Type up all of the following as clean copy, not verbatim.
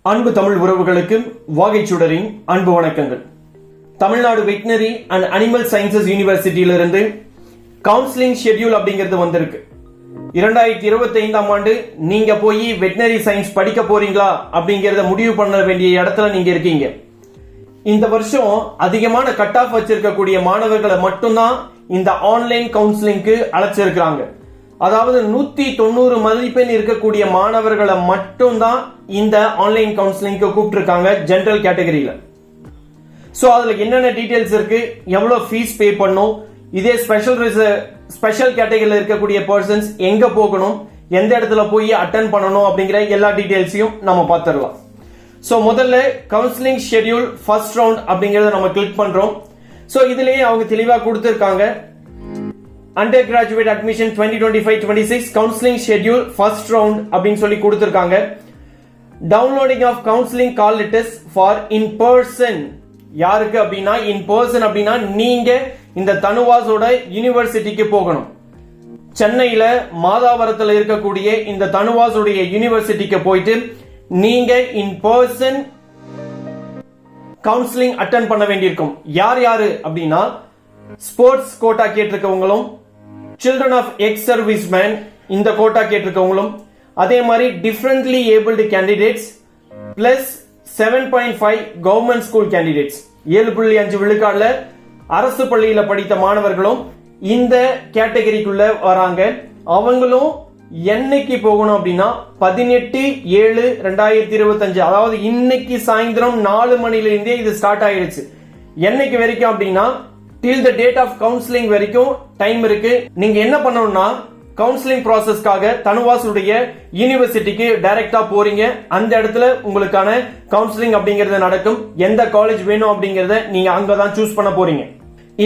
அன்பு தமிழ் உறவுகளுக்கு வாகைச்சுடரின் அன்பு வணக்கங்கள். Tamil Nadu veterinary and animal sciences யூனிவர்சிட்டியிலிருந்து கவுன்சிலிங் ஷெட்யூல் அப்படிங்கிறது வந்திருக்கு. 2025ஆம் ஆண்டு நீங்க போய் வெட்டினரி சயின்ஸ் படிக்க போறீங்களா அப்படிங்கறத முடிவு பண்ண வேண்டிய இடத்துல நீங்க இருக்கீங்க. இந்த வருஷம் அதிகமான கட் ஆஃப் வச்சிருக்கக்கூடிய மாணவர்களை மட்டும்தான் இந்த ஆன்லைன் கவுன்சிலிங்க்கு அழைச்சிருக்கிறாங்க. அதாவது 190 மதிப்பெண் இருக்கக்கூடிய மாணவர்களை மட்டும்தான் இந்த ஆன்லைன் கவுன்சிலிங்க்கு கூப்பிட்டுருக்காங்க ஜெனரல் கேட்டகரியில. சோ அதுல என்னென்ன டீடைல்ஸ் இருக்கு, எவ்வளவு ஃபீஸ் பே பண்ணும், இதே ஸ்பெஷல் கேட்டகரியில இருக்கக்கூடிய பர்சன்ஸ் எங்க போகணும், எந்த இடத்துல போய் அட்டென்ட் பண்ணணும் அப்படிங்கிற எல்லா டீடைல்ஸையும் நம்ம பார்த்துடலாம். சோ முதல்ல கவுன்சிலிங் ஷெட்யூல் ஃபர்ஸ்ட் ரவுண்ட் அப்படிங்கறத நம்ம கிளிக் பண்றோம். சோ இதுலயே அவங்க தெளிவா கொடுத்திருக்காங்க. Undergraduate admission 2025-26 counseling schedule first round அப்படின்னு சொல்லி கொடுத்திருக்காங்க. Downloading of counseling call letters for in person. யாருக்கு அப்படின்னா in person அப்படின்னா நீங்க இந்த தனுவாஸோட யூனிவர்சிட்டிக்கு போகணும். சென்னையில மாதாவரத்தில் இருக்கக்கூடிய இந்த தனுவாஸோடைய யூனிவர்சிட்டிக்கு போயிட்டு நீங்க in person கவுன்சிலிங் அட்டென்ட் பண்ண வேண்டியிருக்கும். யார் யாரு அப்படின்னா ஸ்போர்ட்ஸ் கோட்டா கேட்டிருக்கவங்களும், சில்ட்ரன் ஆஃப் எக்ஸ் சர்வீஸ்மேன் இந்த கோட்டா கேட்டிருக்கவங்களும், அதே மாதிரி differently abled candidates plus 7.5 government school candidates 7.5 விழுக்காடுல அரசு பள்ளியில படித்த மாணவர்களும் இந்த கேட்டகரிக்குள்ள வராங்க. அவங்களும் என்னைக்கு போகணும் அப்படின்னா 18/7/2025 அதாவது இன்னைக்கு சாயந்தரம் 4 மணில இருந்தே இது ஸ்டார்ட் ஆயிடுச்சு. என்னைக்கு வரைக்கும் அப்படின்னா till the date of counseling வரைக்கும் டைம் இருக்கு. நீங்க என்ன பண்ணணும்னா கவுன்சிலிங் ப்ராசஸ்க்காக தனுவாஸுடைய யூனிவர்சிட்டிக்கு டைரக்டா போறீங்க. அந்த இடத்துல உங்களுக்கான கவுன்சிலிங் அப்படிங்கறது நடக்கும். எந்த காலேஜ் வேணும் அப்படிங்கறத நீங்க அங்கதான் சூஸ் பண்ண போறீங்க.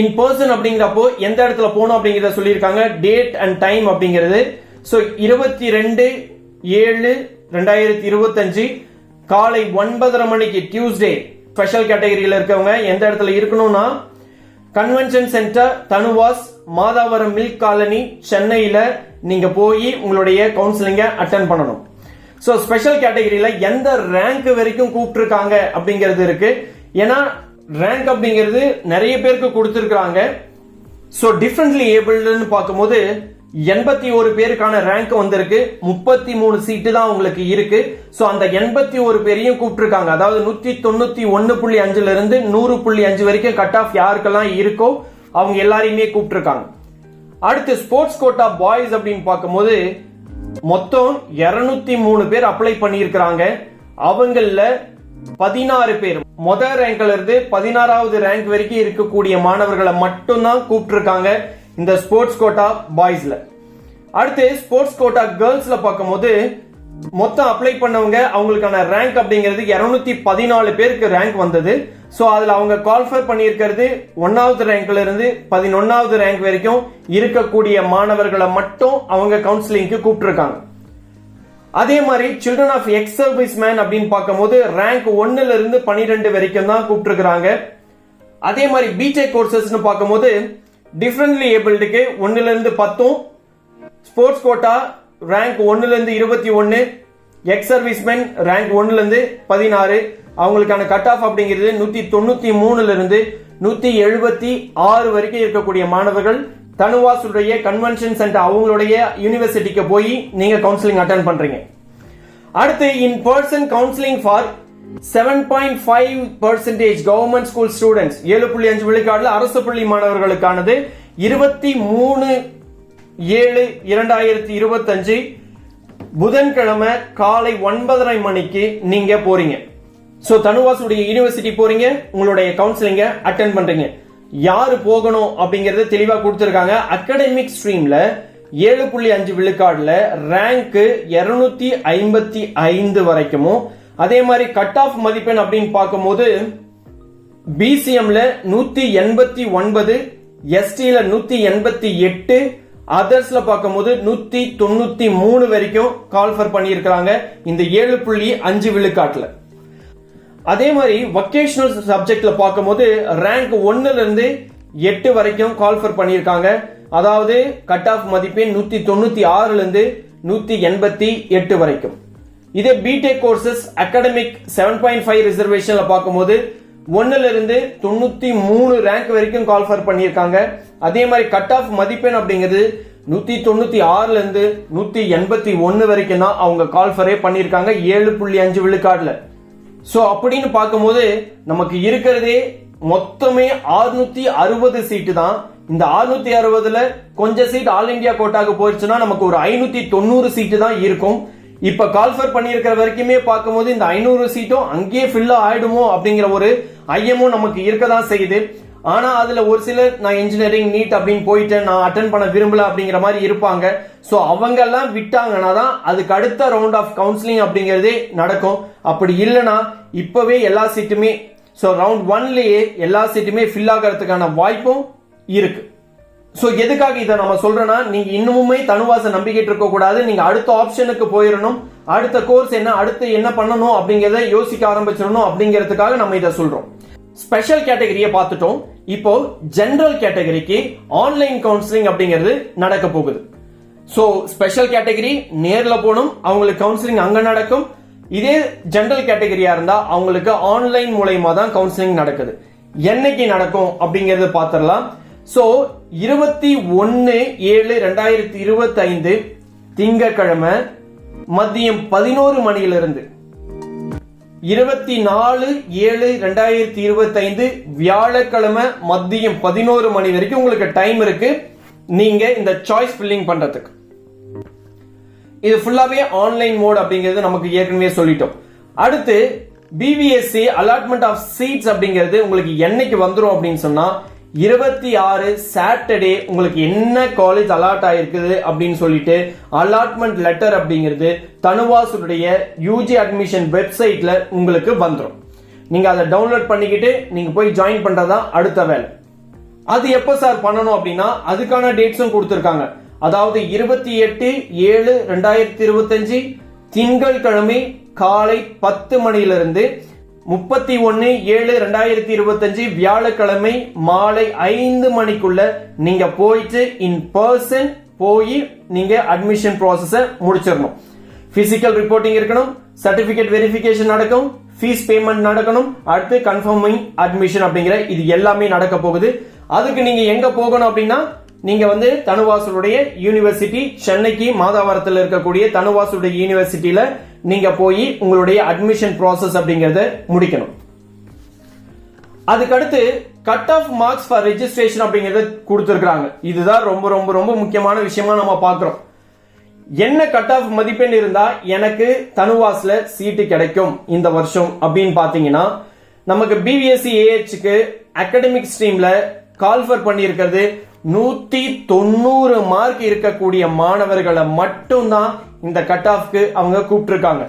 இன் பர்சன் அப்படிங்கிறப்போ எந்த இடத்துல போகணும் அப்படிங்கறத சொல்லியிருக்காங்க. டேட் அண்ட் டைம் அப்படிங்கிறது 22/7/2025 காலை 9:30 மணிக்கு டியூஸ்டே ஸ்பெஷல் கேட்டகரியில இருக்கவங்க எந்த இடத்துல இருக்கணும்னா convention centre TANUVAS Madhavaram milk colony சென்னையில நீங்க போய் உங்களுடைய கவுன்சிலிங்க அட்டென்ட் பண்ணணும். சோ ஸ்பெஷல் கேட்டகரியில எந்த ரேங்க் வரைக்கும் கூப்பிட்டுருக்காங்க அப்படிங்கிறது இருக்கு. ஏன்னா ரேங்க் அப்படிங்கிறது நிறைய பேருக்கு கொடுத்திருக்காங்க. சோ டிஃபரண்ட்லி ஏபிள்டுன்னு பார்க்கும்போது 81 பேருக்கான ரேங்க் வந்திருக்கு. 33 சீட்டு தான் உங்களுக்கு இருக்கு. சோ அந்த 81 பேரையும் கூப்பிட்டுருக்காங்க. அதாவது 191.5 இருந்து 100.5 வரைக்கும் கட் ஆஃப் யாருக்கெல்லாம் இருக்கோ அவங்க எல்லாரையுமே கூப்பிட்டுருக்காங்க. அடுத்து ஸ்போர்ட்ஸ் கோட்டா பாய்ஸ் அப்படின்னு பார்க்கும்போது மொத்தம் 203 பேர் அப்ளை பண்ணியிருக்கிறாங்க. அவங்கள 16 பேர் முதல் ரேங்க்ல இருந்து 16வது ரேங்க் வரைக்கும் இருக்கக்கூடிய மாணவர்களை மட்டும்தான் கூப்பிட்டுருக்காங்க இந்த ஸ்போர்ட்ஸ் கோட்டா பாய்ஸ்ல. அடுத்து ஸ்போர்ட்ஸ் கோட்டா கேர்ள்ஸ்ல பார்க்கும்போது மொத்தம் அப்ளை பண்ணவங்க அவங்களுக்கான ரேங்க் அப்படிங்கிறது 214 பேருக்கு ரேங்க் வந்தது. சோ அதுல அவங்க குவாலிஃபை பண்ணியிருக்கிறது 1வது ரேங்க்ல இருந்து 11வது ரேங்க் வரைக்கும் இருக்கக்கூடிய மாணவர்களை மட்டும் அவங்க கவுன்சிலிங்க்கு கூப்பிட்டுருக்காங்க. அதே மாதிரி children of ex service man அப்படின்னு பார்க்கும்போது ரேங்க் 1ல இருந்து 12 வரைக்கும் தான் கூப்பிட்டுருக்காங்க. அதே மாதிரி பிடெக் கோர்சஸ் பார்க்கும்போது டிஃபரண்ட்லி ஏபிள்டுக்கு 1ல இருந்து 10, ஸ்போர்ட்ஸ் கோட்டா ரேங்க் 1ல இருந்து 21, எக்ஸ் சர்வீஸ்மேன் ரேங்க் 1ல இருந்து 16. அவங்களுக்கான கட் ஆஃப் அப்படிங்கிறது 193ல இருந்து 176 வரைக்கும் இருக்கக்கூடிய மாணவர்கள் தனுவாஸுடைய கன்வென்ஷன் சென்டர் அவங்களுடைய யூனிவர்சிட்டிக்கு போய் நீங்க கவுன்சிலிங் அட்டென்ட் பண்றீங்க. அடுத்து in person counselling for 7.5% government school students 7.5 விழுக்காடுல அரசு பள்ளி மாணவர்களுக்கானது 23/7/2025 புதன்கிழமை காலை 9:30 மணிக்கு நீங்க போறீங்க. சோ தனுவாஸுடைய யூனிவர்சிட்டி போறீங்க, உங்களுடைய கவுன்சிலிங்க அட்டென்ட் பண்றீங்க. யாரு போகணும் அப்படிங்கறது தெளிவா கொடுத்திருக்காங்க. அகாடமிக் ஸ்ட்ரீம்ல 7.5 விழுக்காடுல ரேங்க் 255 வரைக்கும், அதே மாதிரி கட் ஆஃப் மதிப்பெண் அப்படின்னு பார்க்கும்போது பிசிஎம்ல 189, எஸ்டில 188, அதர்ஸ்ல பார்க்கும்போது 193 வரைக்கும் கால்ஃபர் பண்ணியிருக்காங்க இந்த 7.5 விழுக்காட்டுல. அதே மாதிரி வொகேஷனல் சப்ஜெக்ட்ல பார்க்கும்போது ரேங்க் 1ல இருந்து 8 வரைக்கும் கால்ஃபர் பண்ணியிருக்காங்க. அதாவது கட் ஆஃப் மதிப்பெண் 196ல இருந்து 188 வரைக்கும். இதே பிடெக் கோர்சஸ் அகாடமிக் 7.5 ரிசர்வேஷன்ல பார்க்கும்போது 1ல இருந்து 93 ரேங்க் வரைக்கும் கால்ஃபர் பண்ணியிருக்காங்க. அதே மாதிரி கட் ஆஃப் மதிப்பெண் அப்படிங்கிறது 196ல இருந்து 181 வரைக்கும் தான் அவங்க கால்ஃபரே பண்ணியிருக்காங்க 7.5 விழுக்காடுல. சோ அப்படின்னு பார்க்கும்போது நமக்கு இருக்கிறதே மொத்தமே 660 சீட்டு தான். இந்த 660ல கொஞ்சம் சீட் ஆல் இந்தியா கோட்டாக்கு போயிடுச்சுன்னா நமக்கு ஒரு 590 சீட்டு தான் இருக்கும். இப்ப கால்ஃபர் பண்ணியிருக்கிற வரைக்குமே பார்க்கும்போது இந்த 500 சீட்டும் அங்கேயே ஃபில் ஆயிடுமோ அப்படிங்கிற ஒரு ஐயமும் நமக்கு இருக்கதான் செய்யுது. ஆனா அதுல ஒரு சிலர் நான் இன்ஜினியரிங் நீட் அப்படின்னு போயிட்டு நான் அட்டென்ட் பண்ண விரும்பல அப்படிங்கிற மாதிரி இருப்பாங்க. சோ அவங்க எல்லாம் விட்டாங்கன்னா தான் அதுக்கு அடுத்த ரவுண்ட் ஆஃப் கவுன்சிலிங் அப்படிங்கறதே நடக்கும். அப்படி இல்லைன்னா இப்பவே எல்லா சீட்டுமே ரவுண்ட் 1லயே எல்லா சீட்டுமே ஃபில் ஆகிறதுக்கான வாய்ப்பும் இருக்கு. சோ எதுக்காக இதை நம்ம சொல்றோம்னா, நீங்க இன்னுமே தனுவாசை நம்பிக்கிட்டு இருக்க கூடாது. நீங்க அடுத்த ஆப்ஷனுக்கு போயிடணும். அடுத்த கோர்ஸ் என்ன, அடுத்து என்ன பண்ணணும் அப்படிங்கறத யோசிக்க ஆரம்பிச்சிடணும் அப்படிங்கிறதுக்காக நம்ம இதை சொல்றோம். ஸ்பெஷல் கேட்டகரியை பார்த்துட்டோம். இப்போ ஜெனரல் கேட்டகரிக்கு ஆன்லைன் கவுன்சிலிங் அப்படிங்கிறது நடக்க போகுது. சோ ஸ்பெஷல் கேட்டகரி நேர்ல போகணும், அவங்களுக்கு கவுன்சிலிங் அங்க நடக்கும். இதே ஜெனரல் கேட்டகரியா இருந்தா அவங்களுக்கு ஆன்லைன் மூலமா தான் கவுன்சிலிங் நடக்குது. என்னைக்கு நடக்கும் அப்படிங்கறத பாத்திரலாம். சோ 21/7/2025 திங்கட்கிழமை மதியம் 11 மணியிலிருந்து 24/7/2025 வியாழக்கிழமை மதியம் 11 மணி வரைக்கும் உங்களுக்கு டைம் இருக்கு நீங்க இந்த சாய்ஸ் ஃபில்லிங் பண்றதுக்கு. இது ஃபுல்லாவே ஆன்லைன் மோட் அப்படிங்கிறது நமக்கு ஏற்கனவே சொல்லிட்டோம். அடுத்து பிபிஎஸ்சி அலாட்மெண்ட் ஆஃப் சீட்ஸ் அப்படிங்கிறது உங்களுக்கு என்னைக்கு வந்துரும் அப்படின்னு சொன்னா 26 சாட்டர்டே உங்களுக்கு என்ன காலேஜ் அலாட் ஆயிருக்குது அப்படின்னு சொல்லிட்டு அலாட்மெண்ட் லெட்டர் அப்படிங்கிறது தனுவாசுடைய யூஜி அட்மிஷன் வெப்சைட்ல உங்களுக்கு வந்துடும். நீங்க அதை டவுன்லோட் பண்ணிக்கிட்டு நீங்க போய் ஜாயின் பண்றதா அடுத்த வேலை. அது எப்ப சார் பண்ணணும் அப்படின்னா அதுக்கான டேட்ஸும் கொடுத்திருக்காங்க. அதாவது 28/7/2025 திங்கட்கிழமை காலை 10 மணியிலிருந்து 31/7/2025 வியாழக்கிழமை மாலை 5 மணிக்குள்ள நீங்க போயிட்டு இன் பர்சன் போய் நீங்க அட்மிஷன் ப்ராசஸ முடிச்சிடணும். பிசிக்கல் ரிப்போர்ட்டிங் இருக்கணும், சர்டிபிகேட் வெரிஃபிகேஷன் நடக்கும், ஃபீஸ் பேமெண்ட் நடக்கணும், அடுத்து கன்ஃபர்மிங் அட்மிஷன் அப்படிங்கிற இது எல்லாமே நடக்க போகுது. அதுக்கு நீங்க எங்க போகணும் அப்படின்னா நீங்க தனுவாசுடைய யூனிவர்சிட்டி சென்னைக்கு மாதாவரத்தில் இருக்கக்கூடிய தனுவாசுடைய யூனிவர்சிட்டியில நீங்க போய் உங்களுடைய அட்மிஷன் ப்ராசஸ் அப்படிங்கறத முடிக்கணும். அதுக்கடுத்து cut off marks for registration அப்படிங்கறத கொடுத்திருக்காங்க. இதுதான் ரொம்ப ரொம்ப ரொம்ப முக்கியமான விஷயமா நம்ம பார்க்கிறோம். என்ன கட் ஆஃப் மதிப்பெண் இருந்தா எனக்கு தனுவாஸ்ல சீட்டு கிடைக்கும் இந்த வருஷம் அப்படின்னு பாத்தீங்கன்னா நமக்கு பிபிஎஸ்சி ஏஹெச்க்கு அகாடமிக் ஸ்ட்ரீம்ல கால்ஃபர் பண்ணியிருக்கிறது 190 மார்க் இருக்கக்கூடிய மாணவர்களை மட்டும்தான் இந்த கட் ஆஃப்க்கு அவங்க கூப்பிட்டிருக்காங்க.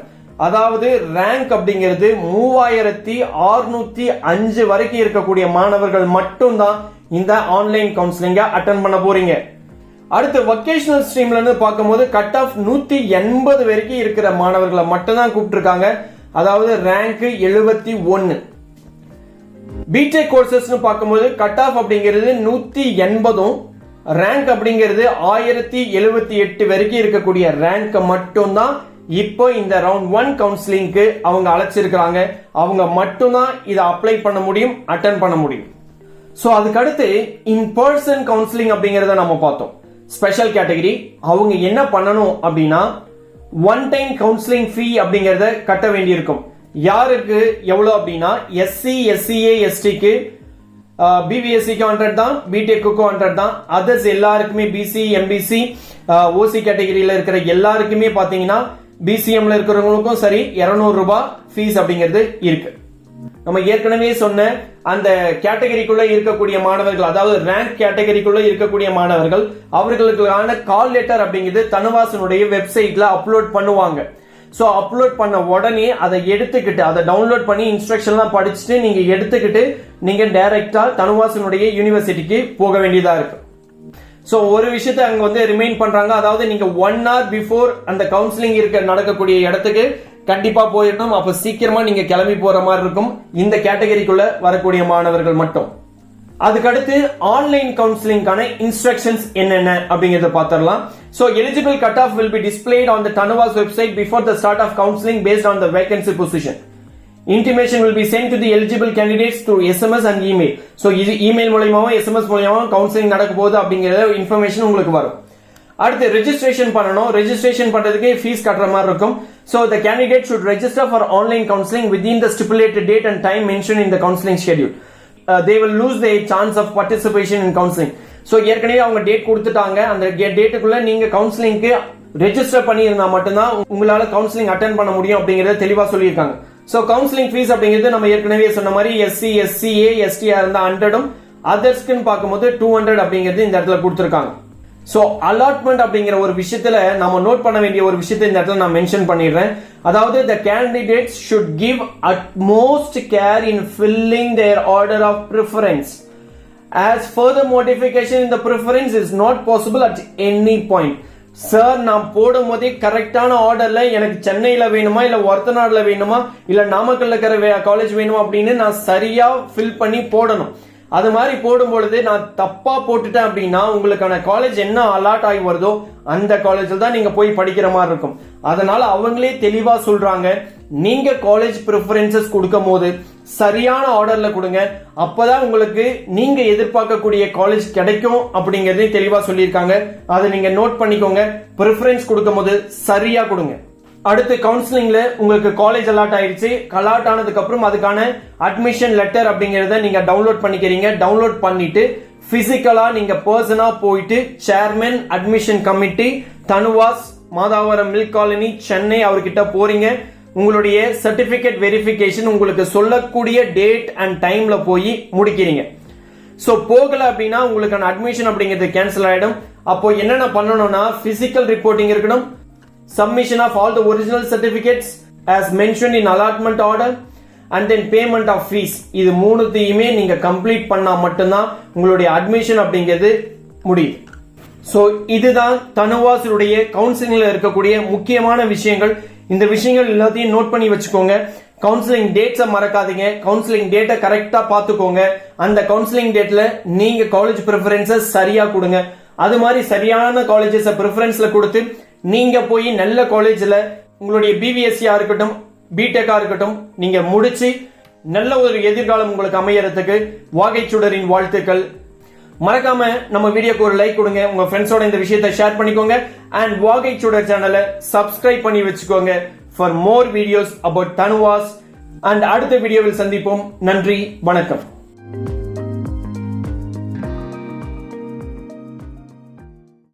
அதாவது ரேங்க் அப்படிங்கிறது 3605 வரைக்கும் இருக்கக்கூடிய மாணவர்கள் மட்டும்தான் இந்த ஆன்லைன் கவுன்சிலிங்க அட்டென்ட் பண்ண போறீங்க. அடுத்து வொகேஷனல் ஸ்ட்ரீம்ல இருந்து பார்க்கும்போது கட் ஆஃப் 180 வரைக்கும் இருக்கிற மாணவர்களை மட்டும்தான் கூப்பிட்டிருக்காங்க. அதாவது ரேங்க் 71. பிடெக் கோர்சஸ் பார்க்கும்போது கட் ஆஃப் அப்படிங்கிறது 180, ரேங்க் அப்படிங்கிறது 1078 வரைக்கும் இருக்கக்கூடிய ரேங்க் மட்டும் தான் இப்போ இந்த ரவுண்ட் 1 கவுன்சிலிங்க்கு அவங்க அழைச்சிருக்காங்க. அவங்க மட்டும்தான் இதை அப்ளை பண்ண முடியும், அட்டென்ட் பண்ண முடியும். சோ அதுக்கு அடுத்து இன் பர்சன் கவுன்சிலிங் அப்படிங்கறத நம்ம பார்த்தோம். ஸ்பெஷல் கேட்டகரி அவங்க என்ன பண்ணணும் அப்படின்னா ஒன் டைம் கவுன்சிலிங் ஃபீ அப்படிங்கறத கட்ட வேண்டியிருக்கும். யாருக்கு எவ்வளவு அப்படின்னா எஸ்சி எஸ்சிஏ எஸ்டிக்கு பிபிஎஸ்சிக்கு 100 தான், பிடெக்கு 100 தான். அதர்ஸ் எல்லாருக்குமே பிசி எம்பிசி ஓசி கேட்டகரியில இருக்கிற எல்லாருக்குமே பாத்தீங்கன்னா பிசிஎம்ல இருக்கிறவங்களுக்கும் சரி 200 ரூபாய் ஃபீஸ் அப்படிங்கிறது இருக்கு. நம்ம ஏற்கனவே சொன்ன அந்த கேட்டகரிக்குள்ள இருக்கக்கூடிய மாணவர்கள், அதாவது ரேங்க் கேட்டகரிக்குள்ள இருக்கக்கூடிய மாணவர்கள், அவர்களுக்கான கால் லெட்டர் அப்படிங்கிறது தனுவாசனுடைய வெப்சைட்ல அப்லோட் பண்ணுவாங்க. சோ அப்லோட் பண்ண உடனே அதை எடுத்துக்கிட்டு அதை டவுன்லோட் பண்ணி இன்ஸ்ட்ரக்ஷன்லாம் படிச்சுட்டு நீங்க எடுத்துக்கிட்டு நீங்க டைரக்டா தனுவாசனுடைய யூனிவர்சிட்டிக்கு போக வேண்டியதா இருக்கு. சோ ஒரு விஷயத்தை அங்க ரிமைண்ட் பண்றாங்க. அதாவது நீங்க 1 hour பிஃபோர் அந்த கவுன்சிலிங் நடக்கக்கூடிய இடத்துக்கு கண்டிப்பா போயிடணும். அப்ப சீக்கிரமா நீங்க கிளம்பி போற மாதிரி இருக்கும் இந்த கேட்டகரிக்குள்ள வரக்கூடிய மாணவர்கள் மட்டும். அதுக்கடுத்து ஆன்லைன் கவுன்சிலிங்கான இன்ஸ்ட்ரக்ஷன்ஸ் என்னென்ன அப்படிங்கறத பாத்திரலாம். So eligible cutoff will be displayed on the Tanuvas website before the start of counseling based on the vacancy position. Intimation will be sent to the eligible candidates through SMS and email. So இது email மூலமாவோ SMS மூலமாவோ counselling நடக்க போகுது அப்படிங்கற information உங்களுக்கு வரும். அடுத்து registration பண்ணனும். Registration பண்றதுக்கு fees கட்டற மாதிரி இருக்கும். So the candidate should register for online counseling within the stipulated date and time mentioned in the counseling schedule. They will lose their chance of participation in counseling. So ஏற்கனவே அவங்க date கொடுத்துட்டாங்க. அந்த டேட்டுக்குள்ள நீங்க கவுன்சிலிங்க்கு register பண்ணி இருந்தா மட்டும்தான் உங்களால counselling attend பண்ண முடியும் அப்படிங்கறத தெளிவா சொல்லிருக்காங்க. So counseling fees அப்படிங்கிறது நம்ம ஏற்கனவே சொன்ன மாதிரி SC, SCA, STR இருந்தா 100 அதர்ஸ்க்குன்னு பார்க்கும்போது 200 அப்படிங்கிறது இந்த இடத்துல கொடுத்திருக்காங்க. So allotment அப்படிங்கிற ஒரு விஷயத்துல நாம நோட் பண்ண வேண்டிய ஒரு விஷயத்தை இந்த இடத்துல நான் மென்ஷன் பண்ணிடுறேன். அதாவது the candidates should give utmost care in filling their order of preference, as further modification in the preference is not possible at any point. Sir நான் போடும் போதே கரெக்டான ஆர்டர்ல எனக்கு சென்னையில வேணுமா இல்ல ஒர்த்தநாடுல வேணுமா இல்ல நாமக்கல்ல இருக்கிற காலேஜ் வேணுமா அப்படின்னு நான் சரியா ஃபில் பண்ணி போடணும். அது மாதிரி போடும் பொழுது நான் தப்பா போட்டுட்டேன் அப்படின்னா உங்களுக்கான காலேஜ் என்ன அலாட் ஆகி வருதோ அந்த காலேஜில் தான் நீங்க போய் படிக்கிற மாதிரி இருக்கும். அதனால அவங்களே தெளிவா சொல்றாங்க, நீங்க காலேஜ் ப்ரிஃபரன்சஸ் கொடுக்கும் போது சரியான ஆர்டர்ல கொடுங்க, அப்பதான் உங்களுக்கு நீங்க எதிர்பார்க்கக்கூடிய காலேஜ் கிடைக்கும் அப்படிங்கறதையும் தெளிவா சொல்லியிருக்காங்க. அதை நீங்க நோட் பண்ணிக்கோங்க. ப்ரிஃபரன்ஸ் கொடுக்கும் போது சரியா கொடுங்க. அடுத்து கவுன்சிலிங்ல உங்களுக்கு காலேஜ் அலாட் ஆயிடுச்சு. அலாட் ஆனதுக்கு அப்புறம் அதுக்கான அட்மிஷன் லெட்டர் அப்படிங்கறத நீங்க டவுன்லோட் பண்ணிக்கிறீங்க. டவுன்லோட் பண்ணிட்டு பிசிக்கலா நீங்க பர்சனா போயிட்டு chairman admission committee TANUVAS Madhavaram milk colony Chennai அவர்கிட்ட போறீங்க. உங்களுடைய சர்டிபிகேட் வெரிஃபிகேஷன் உங்களுக்கு சொல்லக்கூடிய டேட் அண்ட் டைம்ல போய் முடிக்கிறீங்க. சோ போகல அப்படின்னா உங்களுக்கான அட்மிஷன் அப்படிங்கிறது கேன்சல் ஆயிடும். அப்போ என்னென்ன பண்ணணும்னா பிசிக்கல் ரிப்போர்ட்டிங் இருக்கணும், submission of all the original certificates as mentioned in allotment order, and then payment of fees. இது மூணுத்தையுமே நீங்க கம்ப்ளீட் பண்ணா மட்டும்தான் உங்களுடைய அட்மிஷன் அப்படிங்கிறது முடியும். சோ இதுதான் தனுவாஸுடைய கவுன்சிலிங்ல இருக்கக்கூடிய முக்கியமான விஷயங்கள். இந்த விஷயங்கள் எல்லாத்தையும் நோட் பண்ணி வச்சுக்கோங்க. கவுன்சிலிங் டேட்ஸை மறக்காதீங்க. கவுன்சிலிங் டேட்டை கரெக்டா பாத்துக்கோங்க. அந்த கவுன்சிலிங் டேட்ல நீங்க காலேஜ் ப்ரிஃபரன்சஸ் சரியா கொடுங்க. அது மாதிரி சரியான காலேஜஸ் ப்ரிஃபரன்ஸ்ல கொடுத்து நீங்க போய் நல்ல காலேஜ்ல உங்களுடைய பிபிஎஸ்சியா இருக்கட்டும் பிடெக்கா இருக்கட்டும் நீங்க முடிச்சு நல்ல ஒரு எதிர்காலம் உங்களுக்கு அமையறதுக்கு வாகைச்சுடரின் வாழ்த்துக்கள். மறக்காம நம்ம வீடியோக்கு ஒரு லைக் கொடுங்க. உங்க ஃப்ரெண்ட்ஸோட இந்த விஷயத்தை ஷேர் பண்ணிக்கோங்க. அண்ட் வாகைச்சுடர் சேனலை சப்ஸ்கிரைப் பண்ணி வச்சுக்கோங்க for more videos about TANUVAS. And அடுத்த வீடியோவில் சந்திப்போம். நன்றி, வணக்கம்.